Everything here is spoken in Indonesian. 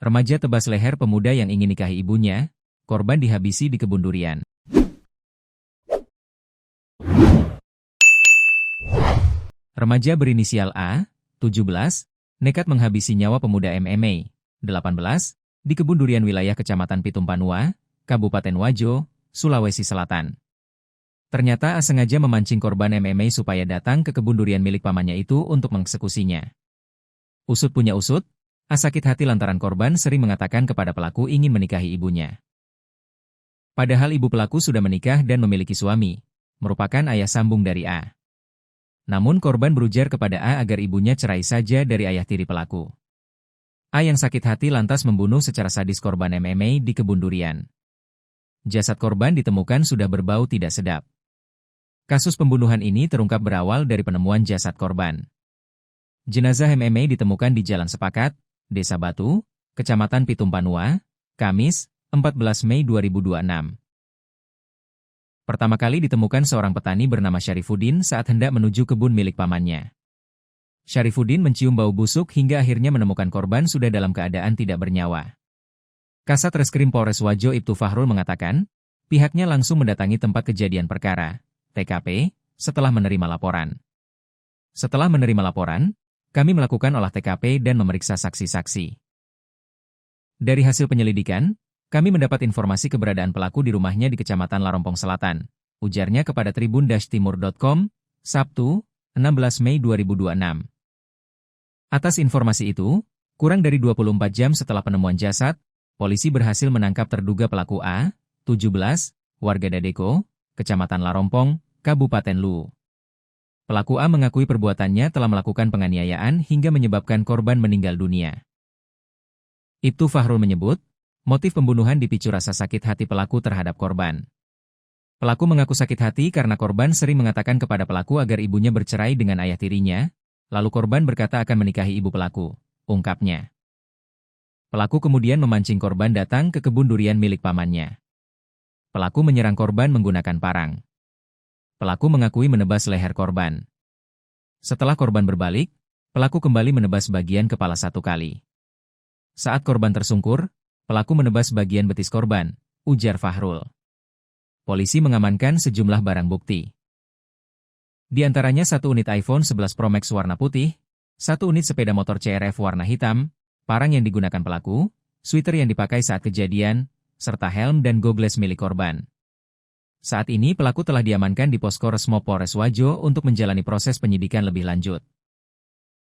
Remaja tebas leher pemuda yang ingin nikahi ibunya, korban dihabisi di kebun durian. Remaja berinisial A, 17, nekat menghabisi nyawa pemuda MMA, 18, di kebun durian wilayah Kecamatan Pitumpanua, Kabupaten Wajo, Sulawesi Selatan. Ternyata A sengaja memancing korban MMA supaya datang ke kebun durian milik pamannya itu untuk mengeksekusinya. Usut punya usut, A sakit hati lantaran korban sering mengatakan kepada pelaku ingin menikahi ibunya. Padahal ibu pelaku sudah menikah dan memiliki suami, merupakan ayah sambung dari A. Namun korban berujar kepada A agar ibunya cerai saja dari ayah tiri pelaku. A yang sakit hati lantas membunuh secara sadis korban MMA di kebun durian. Jasad korban ditemukan sudah berbau tidak sedap. Kasus pembunuhan ini terungkap berawal dari penemuan jasad korban. Jenazah MMA ditemukan di Jalan Sepakat, Desa Batu, Kecamatan Pitumpanua, Kamis, 14 Mei 2026. Pertama kali ditemukan seorang petani bernama Syarifuddin saat hendak menuju kebun milik pamannya. Syarifuddin mencium bau busuk hingga akhirnya menemukan korban sudah dalam keadaan tidak bernyawa. Kasat Reskrim Polres Wajo Ibtu Fahrul mengatakan, pihaknya langsung mendatangi tempat kejadian perkara, TKP, setelah menerima laporan. Setelah menerima laporan, kami melakukan olah TKP dan memeriksa saksi-saksi. Dari hasil penyelidikan, kami mendapat informasi keberadaan pelaku di rumahnya di Kecamatan Larompong Selatan, ujarnya kepada tribun-timur.com, Sabtu, 16 Mei 2026. Atas informasi itu, kurang dari 24 jam setelah penemuan jasad, polisi berhasil menangkap terduga pelaku A, 17, warga Dadeko, Kecamatan Larompong, Kabupaten Lu. Pelaku A mengakui perbuatannya telah melakukan penganiayaan hingga menyebabkan korban meninggal dunia. Ibtu Fahrul menyebut, motif pembunuhan dipicu rasa sakit hati pelaku terhadap korban. Pelaku mengaku sakit hati karena korban sering mengatakan kepada pelaku agar ibunya bercerai dengan ayah tirinya, lalu korban berkata akan menikahi ibu pelaku, ungkapnya. Pelaku kemudian memancing korban datang ke kebun durian milik pamannya. Pelaku menyerang korban menggunakan parang. Pelaku mengakui menebas leher korban. Setelah korban berbalik, pelaku kembali menebas bagian kepala 1 kali. Saat korban tersungkur, pelaku menebas bagian betis korban, ujar Fahrul. Polisi mengamankan sejumlah barang bukti. Di antaranya 1 unit iPhone 11 Pro Max warna putih, 1 unit sepeda motor CRF warna hitam, parang yang digunakan pelaku, sweater yang dipakai saat kejadian, serta helm dan gogles milik korban. Saat ini pelaku telah diamankan di Posko Resmo Polres Wajo untuk menjalani proses penyidikan lebih lanjut.